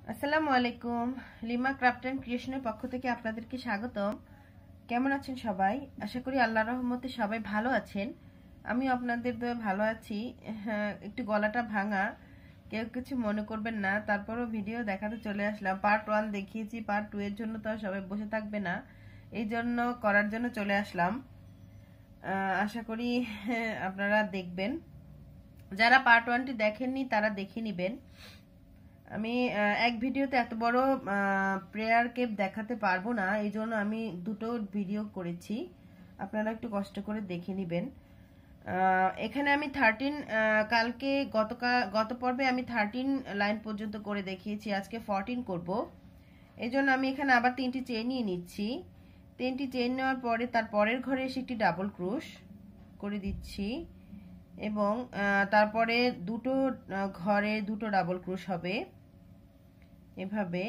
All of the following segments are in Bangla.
আসসালামু আলাইকুম। লিমা ক্রাফট এন্ড ক্রিয়েশনের পক্ষ থেকে আপনাদেরকে স্বাগতম। কেমন আছেন সবাই? আশা করি আল্লাহর রহমতে সবাই ভালো আছেন। আমি আপনাদের দয়ে ভালো আছি। হ্যাঁ, একটু গলাটা ভাঙা, কেউ কিছু মনে করবেন না। তারপরও ভিডিও দেখাতে চলে আসলাম। পার্ট 1 দেখিয়েছি, পার্ট 2 এর জন্য তো আর সবাই বসে থাকবে না, এই জন্য করার জন্য চলে আসলাম। আশা করি আপনারা দেখবেন। যারা পার্ট 1টি দেখেননি তারা দেখে নেবেন। আমি এক ভিডিওতে এত বড় প্রেয়ার কেপ দেখাতে পারবো না, এই জন্য আমি দুটো ভিডিও করেছি। আপনারা একটু কষ্ট করে দেখে নেবেন। এখানে আমি 13 কালকে গত পর্বে আমি 13 লাইন পর্যন্ত করে দেখিয়েছি, আজকে 14 করব। এই জন্য আমি এখানে আবার 3টি চেইন নিয়ে নিচ্ছি। 3টি চেইন নেওয়ার পরে তার পরের ঘরে এসে একটি ডাবল ক্রোশ করে দিচ্ছি এবং তারপরে দুটো ঘরে দুটো ডাবল ক্রোশ হবে এভাবে।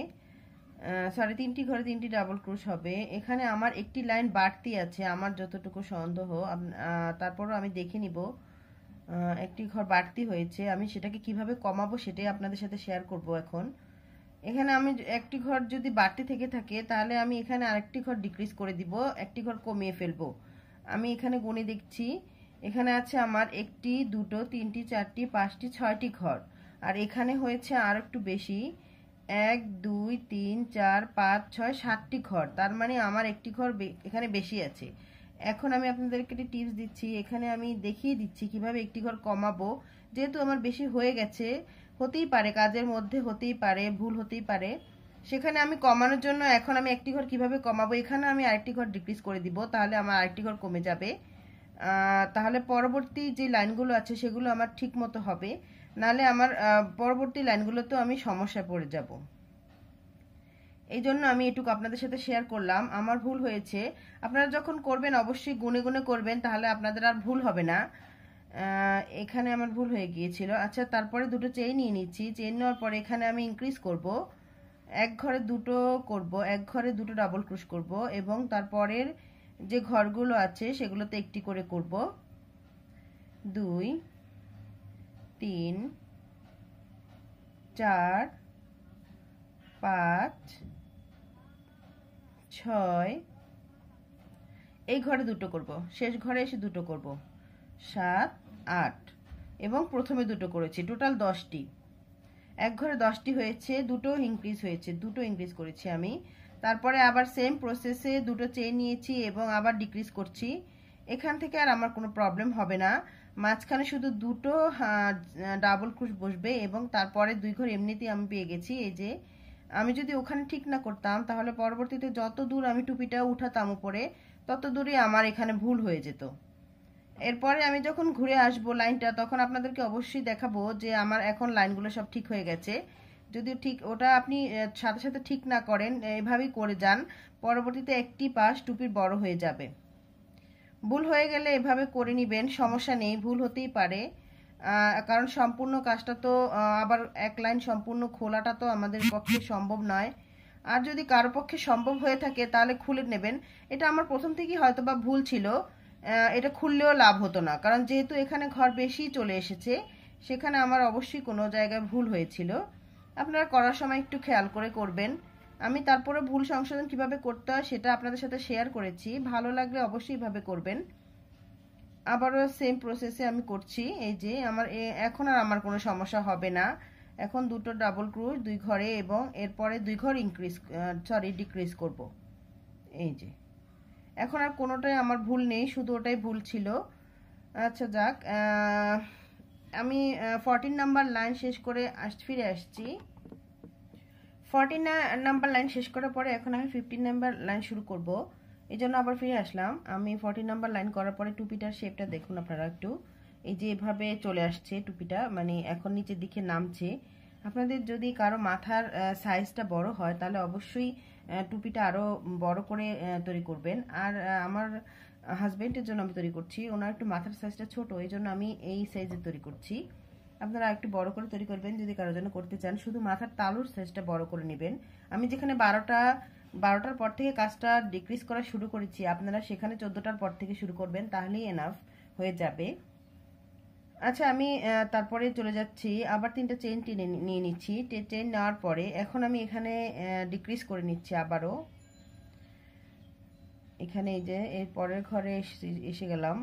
সরি, 3টি ঘরে 3টি ডাবল ক্রোশ হবে। এখানে আমার একটি লাইন বাড়তি আছে, আমার যতটুকু সন্দেহ। তারপরও আমি দেখে নিব। একটি ঘর বাড়তি হয়েছে, আমি সেটাকে কিভাবে কমাবো সেটাই আপনাদের সাথে শেয়ার করব এখন। এখানে আমি একটি ঘর যদি বাড়তি থেকে থাকে তাহলে আমি এখানে আরেকটি ঘর ডিক্রিজ করে দিব, একটি ঘর কমিয়ে ফেলবো। আমি এখানে গুনে দেখছি, এখানে আছে আমার 1টি 2টো 3টি 4টি 5টি 6টি ঘর, আর এখানে হয়েছে আর একটু বেশি, 1 2 3 4 5 6 7টি ঘর। তার মানে আমার একটি ঘর এখানে বেশি আছে। এখন আমি আপনাদেরকে একটি টিপস দিচ্ছি, এখানে আমি দেখিয়ে দিচ্ছি কিভাবে একটি ঘর কমাবো। যেহেতু আমার বেশি হয়ে গেছে, হতেই পারে কাজের মধ্যে, হতেই পারে ভুল হতেই পারে, সেখানে আমি কমানোর জন্য এখন আমি একটি ঘর কিভাবে কমাবো, এখানে আমি আরেকটি ঘর ডিক্রিজ করে দিব, তাহলে আমার আরেকটি ঘর কমে যাবে। তাহলে পরবর্তী যে লাইনগুলো আছে সেগুলো আমার ঠিক মতো হবে, নাহলে আমার পরবর্তী লাইনগুলোতেও আমি সমস্যায় পড়ে যাব। এই জন্য আমি এটুকু আপনাদের সাথে শেয়ার করলাম। আমার ভুল হয়েছে, আপনারা যখন করবেন অবশ্যই গুনে গুনে করবেন, তাহলে আপনাদের আর ভুল হবে না। এখানে আমার ভুল হয়ে গিয়েছিল। আচ্ছা, তারপরে দুটো চেইন নিয়ে নিচ্ছি। চেইন নেওয়ার পরে এখানে আমি ইনক্রিজ করব, এক ঘরে দুটো করব, এক ঘরে দুটো ডাবল ক্রোশ করব এবং তারপরের যে ঘরগুলো আছে সেগুলোতে একটি করে করব। 2 3 4 5 6, এই ঘরে দুটো করব, শেষ ঘরে এসে দুটো করব, 7 8 এবং প্রথমে দুটো করেছি, টোটাল 10টি। এক ঘরে 10টি হয়েছে, দুটো ইনক্রিজ করেছি আমি। তারপরে আবার সেম প্রসেসে দুটো চেইন নিয়েছি এবং আবার ডিক্রিজ করছি। এখান থেকে আর আমার কোনো প্রবলেম হবে না, মাঝখানে শুধু দুটো ডাবল ক্রোশ বসবে এবং তারপরে 2 ঘর এমনিতেই আমি পেয়ে গেছি। এই যে আমি যদি ওখানে ঠিক না করতাম তাহলে পরবর্তীতে যত দূর আমি টুপিটা উঠাতাম উপরে তত দূরই আমার এখানে ভুল হয়ে যেত। এরপরে আমি যখন ঘুরে আসবো লাইনটা, তখন আপনাদেরকে অবশ্যই দেখাবো যে আমার এখন লাইনগুলো সব ঠিক হয়ে গেছে। যদি ঠিক ওটা আপনি সাথে সাথে ঠিক না করেন, এভাবেই করে যান, পরবর্তীতে একটি পাশ টুপির বড় হয়ে যাবে। ভুল হয়ে গেলে এভাবে করে নেবেন, সমস্যা নেই, ভুল হতেই পারে। কারণ সম্পূর্ণ কাজটা তো আবার এক লাইন সম্পূর্ণ খোলাটা তো আমাদের পক্ষে সম্ভব নয়। আর যদি কারো পক্ষে সম্ভব হয়ে থাকে তাহলে খুলে নেবেন। এটা আমার প্রথম থেকেই হয়তো বা ভুল ছিল, এটা খুললেও লাভ হতো না, কারণ যেহেতু এখানে ঘর বেশি চলে এসেছে সেখানে আমার অবশ্যই কোনো জায়গায় ভুল হয়েছিল। আপনারা করার সময় একটু খেয়াল করে করবেন। আমি তারপরে ভুল সংশোধন কিভাবে করতে হয় সেটা আপনাদের সাথে শেয়ার করেছি, ভালো লাগলে অবশ্যই এভাবে করবেন। আবারও সেম প্রসেসে আমি করছি। এই যে আমার এখন আর আমার কোনো সমস্যা হবে না। এখন দুটো ডাবল ক্রোশ 2 ঘরে এবং এরপরে 2 ঘর ডিক্রিজ করব। এই যে এখন আর কোনোটাই আমার ভুল নেই, শুধু ওটাই ভুল ছিল। আচ্ছা যাক, আমি 14 নাম্বার লাইন শেষ করে ফিরে আসছি। 14 নাম্বার লাইন শেষ করার পরে এখন আমি 15 নাম্বার লাইন শুরু করব, এই জন্য আবার ফিরে আসলাম। আমি 14 নাম্বার লাইন করার পরে টুপিটার শেপটা দেখুন আপনারা একটু, এই যে এভাবে চলে আসছে টুপিটা, মানে এখন নিচের দিকে নামছে। আপনাদের যদি কারো মাথার সাইজটা বড় হয় তাহলে অবশ্যই টুপিটা আরও বড় করে তৈরি করবেন। আর আমার হাজবেন্ডের জন্য আমি তৈরি করছি, ওনার একটু মাথার সাইজটা ছোট, এই জন্য আমি এই সাইজে তৈরি করছি। আপনারা একটু বড় করে তৈরি করবেন যদি কারোর জন্য করতে চান, শুধু মাথার তালুর সাইজটা বড় করে নেবেন। আমি যেখানে 12টার পর থেকে কাজটা ডিক্রিজ করা শুরু করেছি, আপনারা সেখানে 14টার পর থেকে শুরু করবেন, তাহলেই এনাফ হয়ে যাবে। আচ্ছা, আমি তারপরে চলে যাচ্ছি, আবার 3টা চেইন টেনে নিয়ে নিচ্ছি। চেইন নেওয়ার পরে এখন আমি এখানে ডিক্রিজ করে নিচ্ছি আবারও। এখানে এই যে এর পরের ঘরে এসে গেলাম।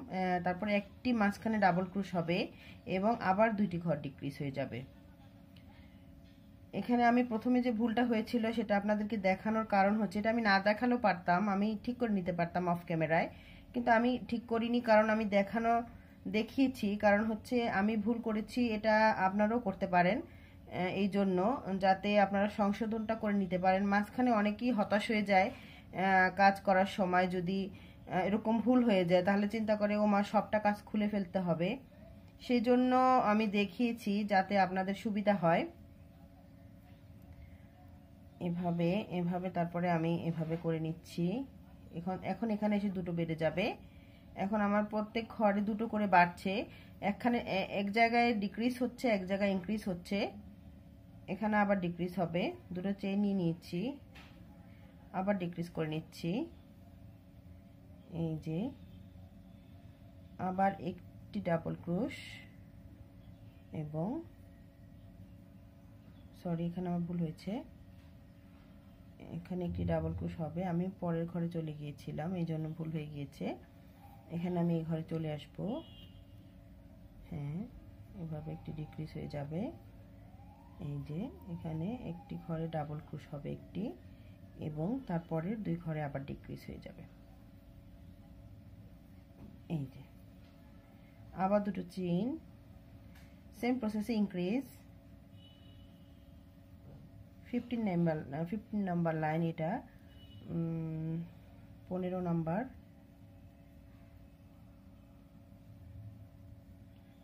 তারপরে একটি মাঝখানে ডাবল ক্রোশ হবে এবং আবার 2টি ঘর ডিক্রিজ হয়ে যাবে। এখানে আমি প্রথমে যে ভুলটা হয়েছিল সেটা আপনাদেরকে দেখানোর কারণ হচ্ছে, এটা আমি না দেখালেও পারতাম, আমি ঠিক করে নিতে পারতাম অফ ক্যামেরায়, কিন্তু আমি ঠিক করিনি কারণ আমি দেখিয়েছি, কারণ হচ্ছে আমি ভুল করেছি, এটা আপনারাও করতে পারেন। এই জন্য যাতে আপনারা সংশোধনটা করে নিতে পারেন। মাঝখানে অনেকেই হতাশ হয়ে যায় কাজ করার সময়, যদি এরকম ভুল হয়ে যায় তাহলে চিন্তা করে ও মা সবটা কাজ খুলে ফেলতে হবে। সেই জন্য আমি দেখিয়েছি যাতে আপনাদের সুবিধা হয়। এভাবে এভাবে তারপরে আমি এভাবে করে নিচ্ছি। এখন এখানে এসে 2টো বেড়ে যাবে। এখন আমার প্রত্যেক ঘরে 2টো করে বাড়ছে। এক জায়গায় ডিক্রিজ হচ্ছে, এক জায়গায় ইনক্রিজ হচ্ছে। এখানে আবার ডিক্রিজ হবে। 2টো চেইন নিয়ে নিচ্ছি, আবার ডিক্রিজ করে নিচ্ছি। এই যে আবার একটি ডাবল ক্রোশ এবং সরি, এখানে আমার ভুল হয়েছে, এখানে একটি ডাবল ক্রোশ হবে। আমি পরের ঘরে চলে গিয়েছিলাম, এই জন্য ভুল হয়ে গিয়েছে। এখানে আমি এই ঘরে চলে আসব। হ্যাঁ, এভাবে একটি ডিক্রিজ হয়ে যাবে। এই যে এখানে একটি ঘরে ডাবল ক্রোশ হবে একটি, এবং তারপরের 2 ঘরে আবার ডিক্রিজ হয়ে যাবে। এই যে আবার 2টো চেইন, সেম প্রসেসে ইনক্রিজ। 15 নাম্বার লাইন, এটা 15 নাম্বার।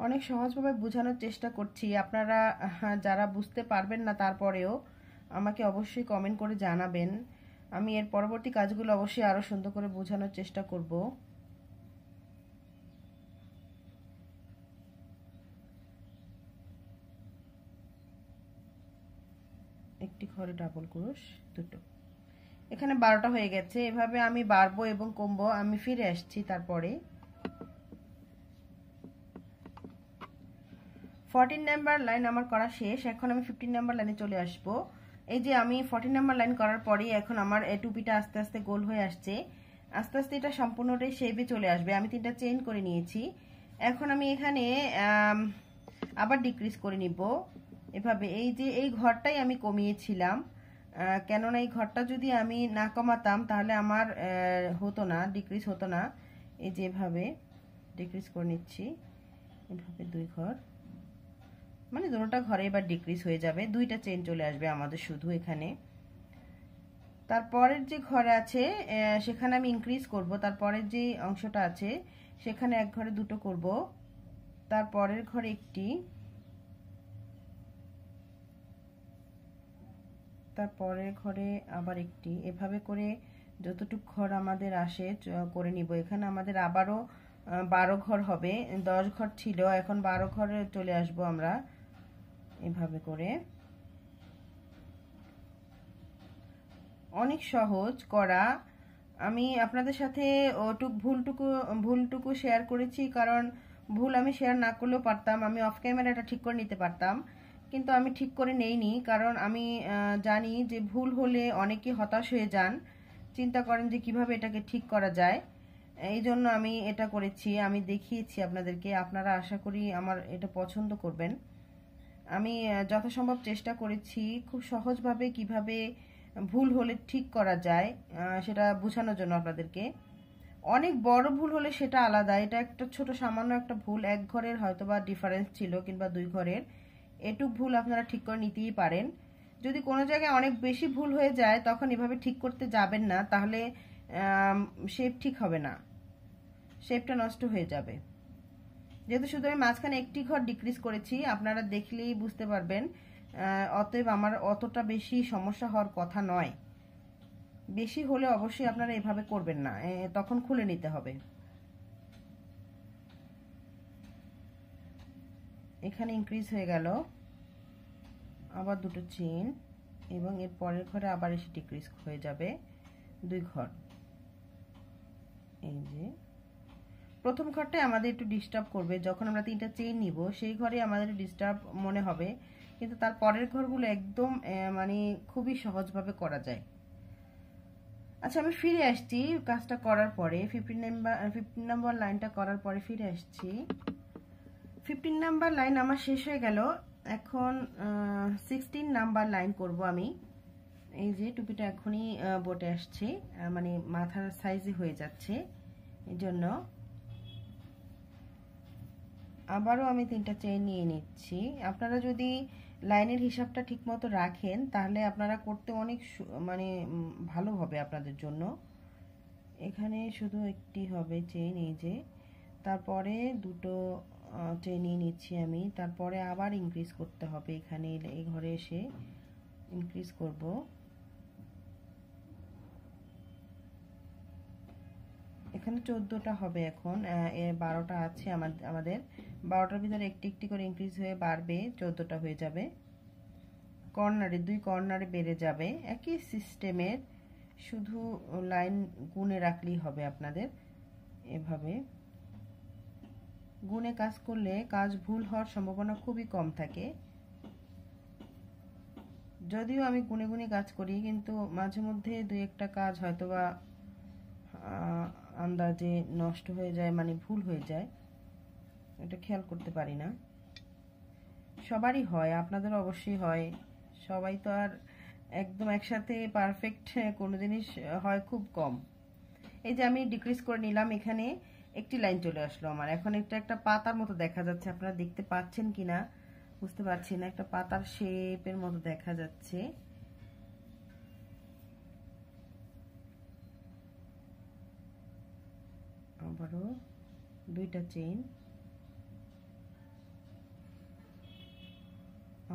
অনেক সহজভাবে বোঝানোর চেষ্টা করছি, আপনারা যারা বুঝতে পারবেন না তারপরেও আমাকে অবশ্যই কমেন্ট করে জানাবেন। আমি এর পরবর্তী কাজগুলো অবশ্যই আরো সুন্দর করে বোঝানোর চেষ্টা করব। একটি ঘরে ডাবল ক্রোশ, 2টো। এখানে 12টা হয়ে গেছে। এভাবে আমি বাড়বো এবং কমবো। আমি ফিরে আসছি। তারপরে 14 নাম্বার লাইন আমার করা শেষ। এখন আমি 15 নাম্বার লাইনে চলে আসব। এই যে আমি 14 নাম্বার লাইন করার পরে এখন আমার টুপিটা আস্তে আস্তে গোল হয়ে আসছে। আস্তে আস্তে এটা সম্পূর্ণটাই শেপে চলে আসবে। আমি 3টা চেইন করে নিয়েছি। এখন আমি এখানে আবার ডিক্রিজ করে নিব এভাবে। এই যে এই ঘরটাই আমি কমিয়েছিলাম, কেননা এই ঘরটা যদি আমি না কমাতাম তাহলে আমার হতো না, ডিক্রিজ হতো না। এই যে এভাবে ডিক্রিজ করে নিচ্ছি, এভাবে 2 ঘর, মানে দুটোটা ঘরে এবার ডিক্রিজ হয়ে যাবে। 2টা চেইন চলে আসবে আমাদের শুধু এখানে। তারপরের যে ঘরে আছে সেখানে আমি ইনক্রিজ করব। তারপরের যে অংশটা আছে সেখানে এক ঘরে 2টো করব, তারপরের ঘরে একটি, তারপরের ঘরে আবার একটি, এভাবে করে যতটুকু ঘর আমাদের আসে করে নিব। এখানে আমাদের আবারও 12 ঘর হবে। 10 ঘর ছিল, এখন 12 ঘরে চলে আসব আমরা এভাবে করে। অনেক সহজ করা। আমি আপনাদের সাথে ভুলটুকু শেয়ার করেছি, কারণ ভুল আমি শেয়ার না করলেও পারতাম, আমি অফ ক্যামেরাটা ঠিক করে নিতে পারতাম, কিন্তু আমি ঠিক করে নেইনি, কারণ আমি জানি যে ভুল হলে অনেকে হতাশ হয়ে যান, চিন্তা করেন যে কিভাবে এটাকে ঠিক করা যায়। এই জন্য আমি এটা করেছি, আমি দেখিয়েছি আপনাদেরকে। আপনারা আশা করি আমার এটা পছন্দ করবেন। আমি যথাসম্ভব চেষ্টা করেছি খুব সহজভাবে কিভাবে ভুল হলে ঠিক করা যায় সেটা বোঝানোর জন্য আপনাদেরকে। অনেক বড় ভুল হলে সেটা আলাদা, এটা একটা ছোট সামান্য একটা ভুল, এক ঘরের হয়তোবা ডিফারেন্স ছিল কিংবা 2 ঘরের, এটুক ভুল আপনারা ঠিক করে নিতেই পারেন। যদি কোনো জায়গায় অনেক বেশি ভুল হয়ে যায় তখন এভাবে ঠিক করতে যাবেন না, তাহলে শেপ ঠিক হবে না, শেপটা নষ্ট হয়ে যাবে। যেহেতু শুধু আমি মাঝখানে একটি ঘর ডিক্রিজ করেছি, আপনারা দেখলেই বুঝতে পারবেন, অতএব আমার অতটা বেশি সমস্যা হওয়ার কথা নয়। বেশি হলে অবশ্যই আপনারা এভাবে করবেন না, তখন খুলে নিতে হবে। এখানে ইনক্রিজ হয়ে গেল, আবার 2টো চেইন, এবং এর পরের ঘরে আবার এসে ডিক্রিজ হয়ে যাবে 2 ঘর। এই যে প্রথম ঘরটাই আমাদের একটু ডিস্টার্ব করবে, যখন আমরা 3টা চেইন নিব সেই ঘরে আমাদের ডিস্টার্ব মনে হবে, কিন্তু তার পরের ঘরগুলো একদম মানে খুবই সহজভাবে করা যায়। আচ্ছা, আমি ফিরে আসছি কাজটা করার পরে, 15 নম্বর লাইনটা করার পরে ফিরে আসছি। 15 নাম্বার লাইন আমার শেষ হয়ে গেল। এখন 16 নাম্বার লাইন করব আমি। এই যে টুপিটা এখনই বটে আসছে, মানে মাথার সাইজে হয়ে যাচ্ছে, এই জন্য আবারও আমি 3টা চেইন নিয়ে নিচ্ছি। আপনারা যদি লাইনের হিসাবটা ঠিকমতো রাখেন তাহলে আপনারা করতে অনেক মানে ভালো হবে আপনাদের জন্য। এখানে শুধু একটি হবে চেইন, এই যে, তারপরে দুটো চেইন নিয়ে নিচ্ছি আমি, তারপরে আবার ইনক্রিজ করতে হবে। এখানে এই ঘরে এসে ইনক্রিজ করব। এখানে 14টা হবে, এখন 12টা আছে আমাদের। 12টার ভিতরে একটি একটি করে ইনক্রিজ হয়ে বাড়বে, 14টা হয়ে যাবে। কর্নারে 2 কর্নারে বেড়ে যাবে, একই সিস্টেমের, শুধু লাইন গুনে রাখলেই হবে আপনাদের। এভাবে গুনে কাজ করলে কাজ ভুল হওয়ার সম্ভাবনা খুবই কম থাকে। যদিও আমি গুনে গুনে কাজ করি, কিন্তু মাঝে মধ্যে 2-1টা কাজ হয়তোবা আন্দাজে নষ্ট হয়ে যায়, মানে ভুল হয়ে যায়, এটা খেয়াল করতে পারি না। সবারই হয়, আপনাদের অবশ্যই হয়, সবাই তো আর একদম একসাথে পারফেক্ট কোনো জিনিস হয় খুব কম। এই যে আমি ডিক্রিজ করে নিলাম, এখানে একটি লাইন চলে আসলো আমার। এখন এটা একটা পাতার মতো দেখা যাচ্ছে, আপনারা দেখতে পাচ্ছেন কিনা বুঝতে পারছি না, একটা পাতার শেপের মতো দেখা যাচ্ছে। আবারও 2টা চেইন,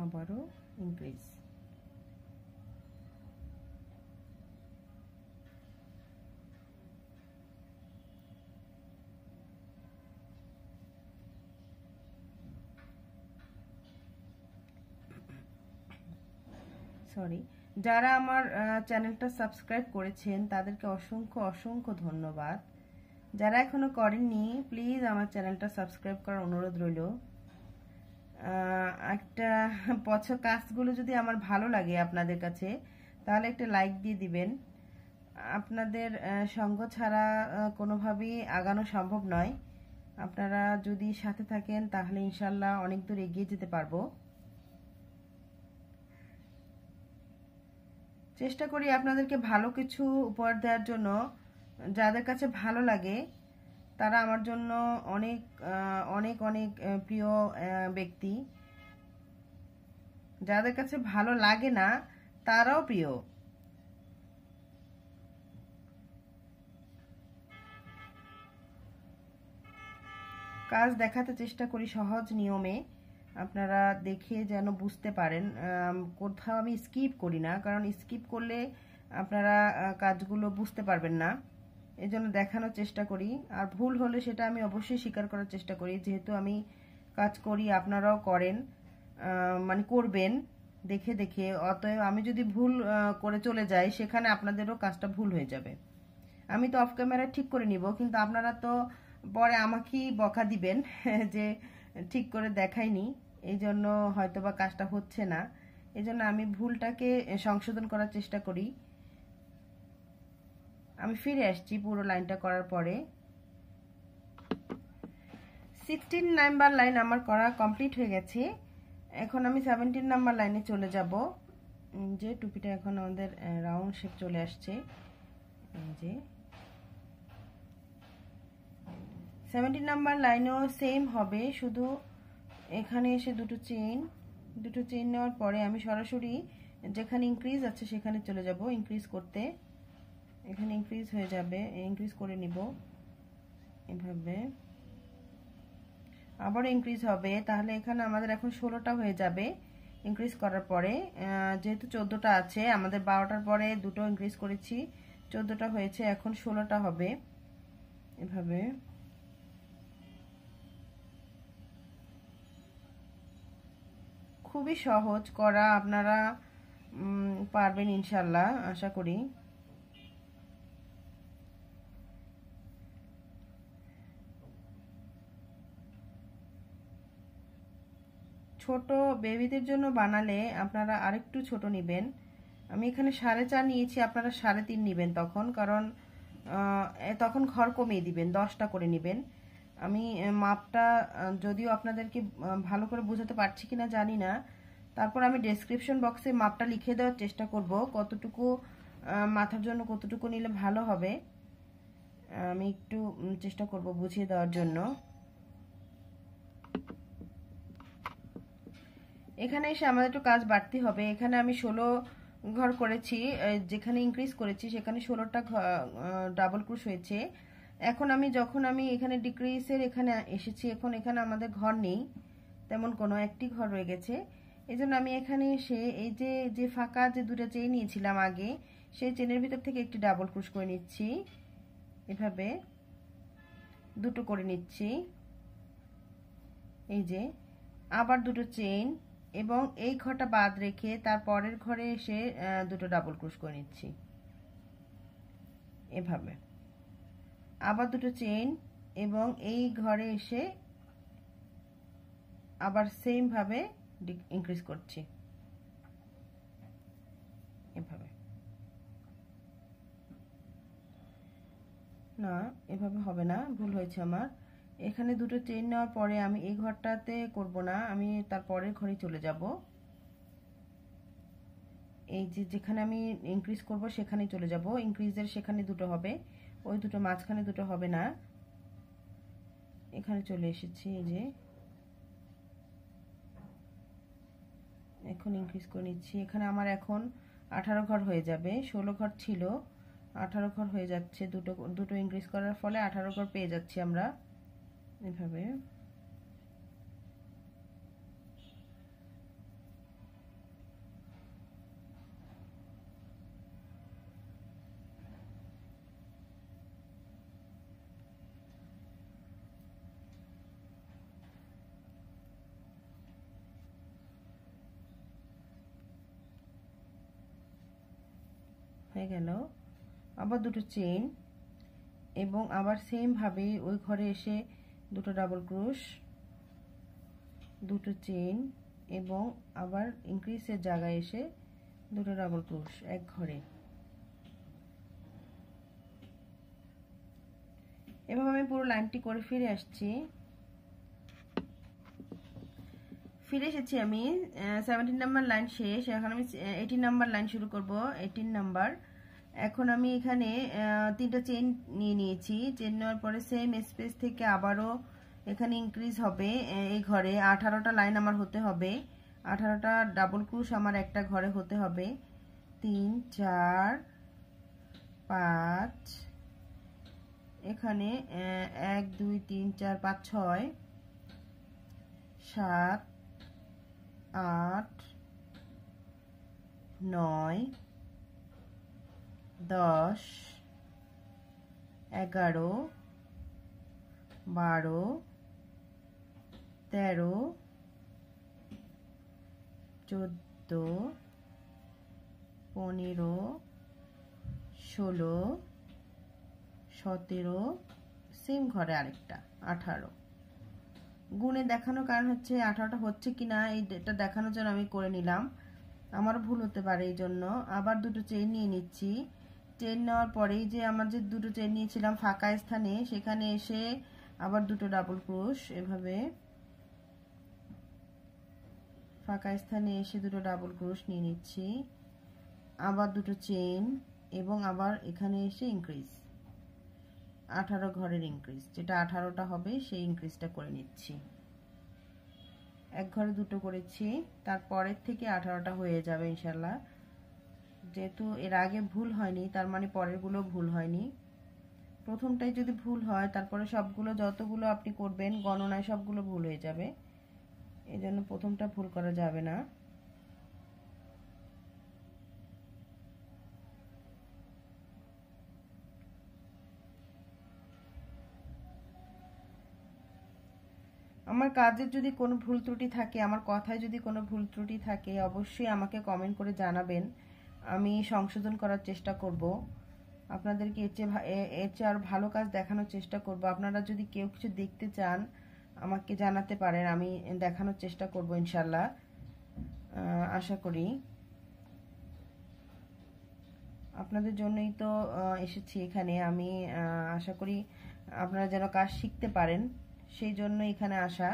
আবারও ইনক্রিজ। সরি, যারা আমার চ্যানেলটা সাবস্ক্রাইব করেছেন তাদেরকে অসংখ্য অসংখ্য ধন্যবাদ। যারা এখনো করেননি প্লিজ আমার চ্যানেলটা সাবস্ক্রাইব করার অনুরোধ রইল। একটা কাজগুলো যদি আমার ভালো লাগে আপনাদের কাছে তাহলে একটা লাইক দিয়ে দিবেন। আপনাদের সঙ্গ ছাড়া কোনোভাবেই আগানো সম্ভব নয়। আপনারা যদি সাথে থাকেন তাহলে ইনশাল্লাহ অনেক দূর এগিয়ে যেতে পারবো। চেষ্টা করি আপনাদেরকে ভালো কিছু উপহার দেওয়ার জন্য। যাদের কাছে ভালো লাগে তারা আমার জন্য অনেক অনেক অনেক প্রিয় ব্যক্তি, যাদের কাছে ভালো লাগে না তারাও প্রিয়। কাজ দেখাতে চেষ্টা করি সহজ নিয়মে, আপনারা দেখে যেন বুঝতে পারেন। কোথাও আমি স্কিপ করি না, কারণ স্কিপ করলে আপনারা কাজগুলো বুঝতে পারবেন না, এজন্য দেখানোর চেষ্টা করি। আর ভুল হলে সেটা আমি অবশ্যই স্বীকার করার চেষ্টা করি, যেহেতু আমি কাজ করি আপনারাও করেন, মানে করবেন দেখে দেখে। অতএব আমি যদি ভুল করে চলে যাই সেখানে আপনাদেরও কাজটা ভুল হয়ে যাবে। আমি তো অফ ক্যামেরা ঠিক করে নিব, কিন্তু আপনারা তো পরে আমাকেই বকা দিবেন যে ঠিক করে দেখাইনি, এই জন্য হয়তোবা কাজটা হচ্ছে না। এই জন্য আমি ভুলটাকে সংশোধন করার চেষ্টা করি। আমি ফিরে আসছি পুরো লাইনটা করার পরে। 16 নাম্বার লাইন আমার করা কমপ্লিট হয়ে গেছে। এখন আমি 17 নাম্বার লাইনে চলে যাব। যে টুপিটা এখন আমাদের রাউন্ড শেপ চলে আসছে, যে 17 নাম্বার লাইনেও সেম হবে, শুধু এখানে এসে দুটো চেইন নেওয়ার পরে আমি সরাসরি যেখানে ইনক্রিজ আছে সেখানে চলে যাব ইনক্রিজ করতে। এখানে ইনক্রিজ হয়ে যাবে, ইনক্রিজ করে নিব এভাবে, আবার ইনক্রিজ হবে। তাহলে এখানে আমাদের এখন 16টা হয়ে যাবে ইনক্রিজ করার পরে। যেহেতু 14টা আছে, আমাদের 12টার পরে দুটো ইনক্রিজ করেছি, 14টা হয়েছে, এখন 16টা হবে এভাবে। খুবই সহজ করা, আপনারা পারবেন ইনশাল্লাহ, আশা করি। ছোট বেবিদের জন্য বানালে আপনারা আরেকটু ছোট নেবেন। আমি এখানে 4.5 নিয়েছি, আপনারা 3.5 নেবেন তখন, কারণ তখন ঘর কমিয়ে দিবেন, 10টা করে নেবেন। আমি মাপটা যদিও আপনাদেরকে ভালো করে বোঝাতে পারছি কিনা জানি না, তারপর আমি ডেসক্রিপশন বক্সে মাপটা লিখে দেওয়ার চেষ্টা করব, কতটুকু মাথার জন্য কতটুকু নিলে ভালো হবে। আমি একটু চেষ্টা করব বুঝিয়ে দেওয়ার জন্য। এখানে এসে আমাদের একটু কাজ বাড়তি হবে। এখানে আমি 16 ঘর করেছি, যেখানে ইনক্রিজ করেছি সেখানে 16টা ডাবল ক্রুশ হয়েছে। এখন যখন আমি এখানে ডিক্রিজের এখানে এসেছি, এখন এখানে আমাদের ঘর নেই, তেমন কোনো একটি ঘর রয়ে গেছে। এই জন্য আমি এখানে এসে এই যে ফাঁকা যে দুটো চেইন নিয়েছিলাম আগে, সেই চেনের ভিতর থেকে একটি ডাবল ক্রুশ করে নিচ্ছি, এভাবে দুটো করে নিচ্ছি। এই যে আবার দুটো চেইন, এবং এই ঘরটা বাদ রেখে তার পরের ঘরে এসে দুটো ডাবল ক্রোশ করে নিচ্ছি, এভাবে আবার দুটো চেইন, এবং এই ঘরে এসে আবার সেম ভাবে ইনক্রিজ করছি, এভাবে। না, এভাবে হবে না, ভুল হয়েছে আমার। এখানে দুটো চেইন নেওয়ার পরে আমি এই ঘরটাতে করব না, আমি তার পরের ঘরে চলে যাব। এই যেখানে আমি ইনক্রিজ করব সেখানে চলে যাব, ইনক্রিজের সেখানে দুটো হবে, ওই দুটো মাঝখানে দুটো হবে না। এখানে চলে এসেছি, এই যে এখন ইনক্রিজ করে নিচ্ছি। এখানে আমার এখন 18 ঘর হয়ে যাবে, 16 ঘর ছিল, 18 ঘর হয়ে যাচ্ছে। দুটো ইনক্রিজ করার ফলে 18 ঘর পেয়ে যাচ্ছি আমরা, এভাবে। হয়ে গেল। আবার দুটো চেইন, এবং আবার সেম ভাবে ওই ঘরে এসে দুটো ডাবল ক্রোশ, দুটো চেইন, এবং আবার ইনক্রিজের জায়গায় এসে দুটো ডাবল ক্রোশ এক ঘরে। এভাবে আমি পুরো লাইনটি করে ফিরে আসছি। ফিরে এসেছি আমি, 17 নাম্বার লাইন শেষ। এখন আমি 18 নাম্বার লাইন শুরু করব, 18 নাম্বার। এখন আমি এখানে 3টা চেইন নিয়ে নিয়েছি। চেইন নেওয়ার পরে সেম স্পেস থেকে আবারও এখানে ইনক্রিজ হবে, এই ঘরে 18টা লাইন আমার হতে হবে, 18টা ডাবল ক্রোশ আমার একটা ঘরে হতে হবে। 3 4 5, এখানে 1 2 3 4 5 6 7 8 9 10 11 12 13 14 15 16 17, সেম ঘরে আরেকটা 18। গুণে দেখানোর কারণ হচ্ছে 18টা হচ্ছে কিনা এটা দেখানোর জন্য আমি করে নিলাম, আমার ভুল হতে পারে, এই জন্য। আবার দুটো চেইন নিয়ে নিচ্ছি। চেইন নেওয়ার পরেই যে আমার যে দুটো চেইন নিয়েছিলাম ফাঁকা স্থানে, সেখানে এসে আবার দুটো ডাবল ক্রোশ, এভাবে ফাঁকা স্থানে এসে দুটো ডাবল ক্রোশ নিয়ে নিচ্ছি, আবার দুটো চেইন, এবং আবার এখানে এসে ইনক্রিজ, 18 ঘরের ইনক্রিজ, যেটা 18টা হবে সেই ইনক্রিজটা করে নিচ্ছি। এক ঘরে দুটো করেছি, তারপরের থেকে 18টা হয়ে যাবে ইনশাল্লাহ। যেহেতু এর আগে ভুল হয়নি, তার মানে পরেরগুলো ভুল হয়নি। প্রথমটাই যদি ভুল হয়, তারপরে সবগুলো যতগুলো আপনি করবেন গণনায় সবগুলো ভুল হয়ে যাবে, এই জন্য প্রথমটা ভুল করা যাবে না। আমার কাজের যদি কোনো ভুল ত্রুটি থাকে, আমার কথায় যদি কোনো ভুল ত্রুটি থাকে, অবশ্যই আমাকে কমেন্ট করে জানাবেন, আমি সংশোধন করার চেষ্টা করব। আপনাদেরকে এর চেয়ে আরও ভালো কাজ দেখানোর চেষ্টা করব। আপনারা যদি কেউ কিছু দেখতে চান, আমাকে জানাতে পারেন, আমি দেখানোর চেষ্টা করব ইনশাল্লাহ। আশা করি আপনাদের জন্যই তো এসেছি এখানে। আমি আশা করি আপনারা যেন কাজ শিখতে পারেন, সেই জন্য এখানে আসা।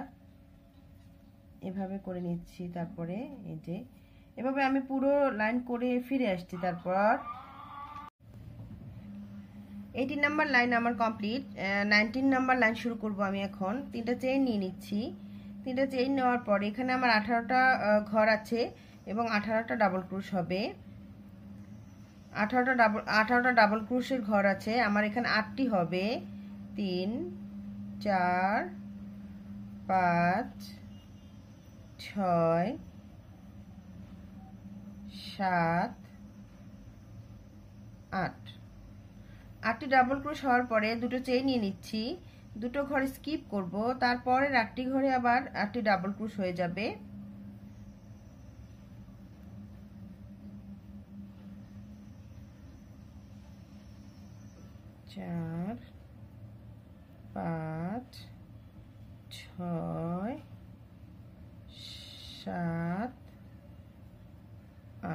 এভাবে করে নিচ্ছি, তারপরে এই যে এভাবে আমি পুরো লাইন করে ফিরে আসছি। তারপর 18 নাম্বার লাইন আমার কমপ্লিট। 19 নাম্বার লাইন শুরু করব আমি এখন। 3টা চেইন নিয়ে নিচ্ছি। 3টা চেইন নেওয়ার পর এখানে আমার 18টা ঘর আছে এবং 18টা ডাবল ক্রোশ হবে। 18টা ডাবল ক্রোশের ঘর আছে আমার এখানে। 8টি হবে। 3 4 5 6 7 8। 8টি ডাবল ক্রোশ হওয়ার পরে দুটো চেইন নিয়ে নিচ্ছি। দুটো ঘরে স্কিপ করব, তারপরে 8টি ঘরে আবার 8টি ডাবল ক্রোশ হয়ে যাবে। চার 5 6 7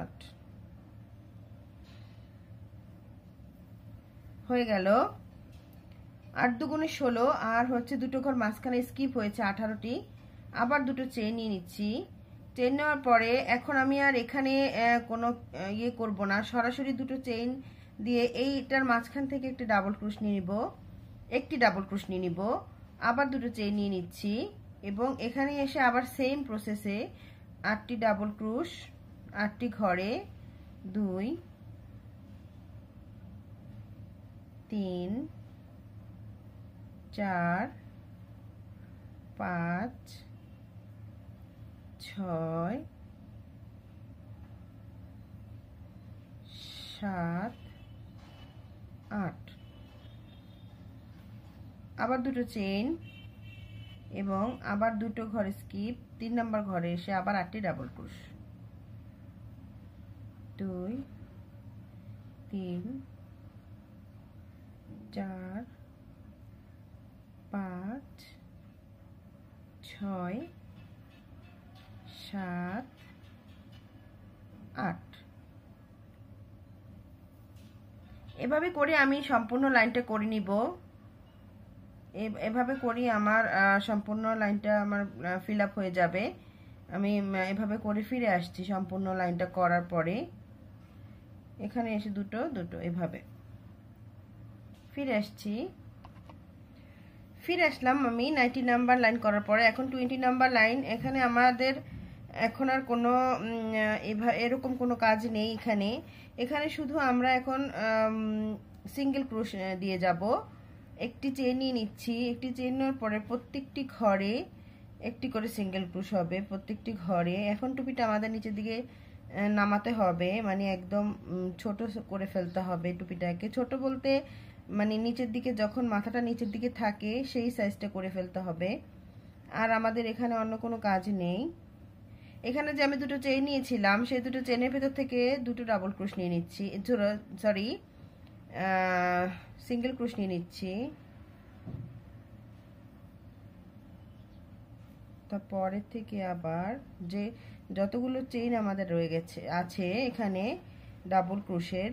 8 হয়ে গেল। 8 দুগুণে 16, আর হচ্ছে দুটো ঘর মাঝখানে স্কিপ হয়েছে 18টি। আবার দুটো চেইন নিয়ে নিচ্ছি। চেইন নেওয়ার পরে এখন আমি আর এখানে কোনো ইয়ে করব না, সরাসরি দুটো চেইন দিয়ে এইটার মাঝখান থেকে একটি ডাবল ক্রোশ নিয়ে নিব, একটি ডাবল ক্রোশ নিয়ে নিব, আবার দুটো চেইন নিয়ে নিচ্ছি এবং এখানে এসে আবার সেম প্রসেসে 8টি ডাবল ক্রোশ 8টি ঘরে 2 3 4 5 6 7 8। আবার দুটো চেইন এবং আবার দুটো ঘরে স্কিপ, 3 নাম্বার ঘরে এসে আবার 8টি ডাবল ক্রোশ। 2 3 4 5 6 7 8। এভাবে করে আমি সম্পূর্ণ লাইনটা করে নিব। এভাবে করি আমার সম্পূর্ণ লাইনটা আমার ফিল আপ হয়ে যাবে। আমি এভাবে করে ফিরে আসছি সম্পূর্ণ লাইনটা করার পরে। এখানে এসে দুটো দুটো এভাবে ফিরে আসছি। ফিরে আসলাম আমি 90 নাম্বার লাইন করার পরে। এখন 20 নাম্বার লাইন। এখানে আমাদের এখন আর কোনো এরকম কোনো কাজ নেই এখানে। এখানে শুধু আমরা এখন সিঙ্গেল ক্রোশ দিয়ে যাব। একটি চেইন নিয়ে নিচ্ছি। একটি চেইন নেওয়ার পরে প্রত্যেকটি ঘরে একটি করে সিঙ্গেল ক্রোশ হবে প্রত্যেকটি ঘরে। এখন টুপিটা আমাদের নিচের দিকে নামাতে হবে, মানে একদম ছোট করে ফেলতে হবে টুপিটাকে। ছোট বলতে মানে নিচের দিকে, যখন মাথাটা নিচের দিকে থাকে সেই সাইজটা করে ফেলতে হবে। আর আমাদের এখানে অন্য কোনো কাজ নেই। এখানে যে আমি দুটো চেইন নিয়েছিলাম সেই দুটো চেইনের ভেতর থেকে দুটো ডাবল ক্রোশ নিয়ে নিচ্ছি, সরি সিঙ্গেল ক্রোশ নিয়ে নিচ্ছি। তারপরের থেকে আবার যে যতগুলো চেইন আমাদের রয়ে গেছে আছে এখানে ডাবল ক্রোশের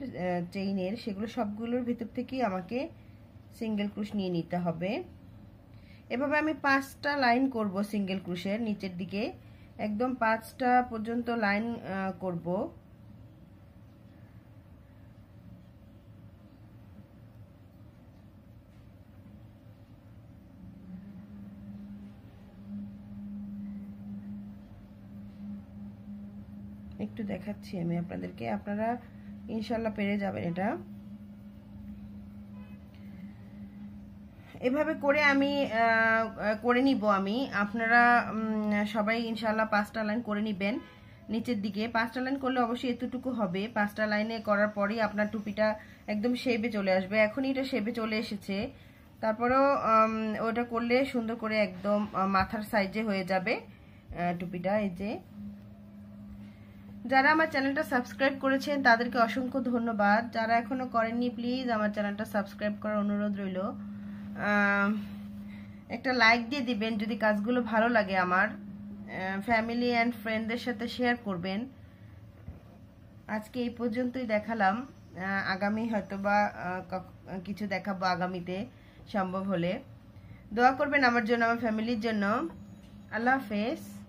চেইনের, সেগুলো সবগুলোর ভিতর থেকেই আমাকে সিঙ্গেল ক্রোশ নিয়ে নিতে হবে। এভাবে আমি 5টা লাইন করব সিঙ্গেল ক্রোশের নিচের দিকে, একদম 5টা পর্যন্ত লাইন করব। একটু দেখাচ্ছি আমি আপনাদেরকে, আপনারা ইনশাল্লাহ পেরে যাবেন এটা। এভাবে করে আমি করে নিব আমি। আপনারা সবাই ইনশাল্লাহ 5টা লাইন করে নেবেন নিচের দিকে। 5টা লাইন করলে অবশ্যই এতটুকু হবে। 5টা লাইনে করার পরেই আপনার টুপিটা একদম শেপে চলে আসবে। এখনই এটা শেপে চলে এসেছে, তারপরেও ওটা করলে সুন্দর করে একদম মাথার সাইজে হয়ে যাবে টুপিটা। এই যে যারা আমার চ্যানেলটা সাবস্ক্রাইব করেছেন তাদেরকে অসংখ্য ধন্যবাদ। যারা এখনো করেননি প্লিজ আমার চ্যানেলটা সাবস্ক্রাইব করার অনুরোধ রইল। একটা লাইক দিয়ে দিবেন যদি কাজগুলো ভালো লাগে আমার। ফ্যামিলি অ্যান্ড ফ্রেন্ডদের সাথে শেয়ার করবেন। আজকে এই পর্যন্তই দেখালাম। আগামী হয়তো বা কিছু দেখাবো আগামীতে সম্ভব হলে। দোয়া করবেন আমার জন্য, আমার ফ্যামিলির জন্য। আল্লাহ হাফেজ।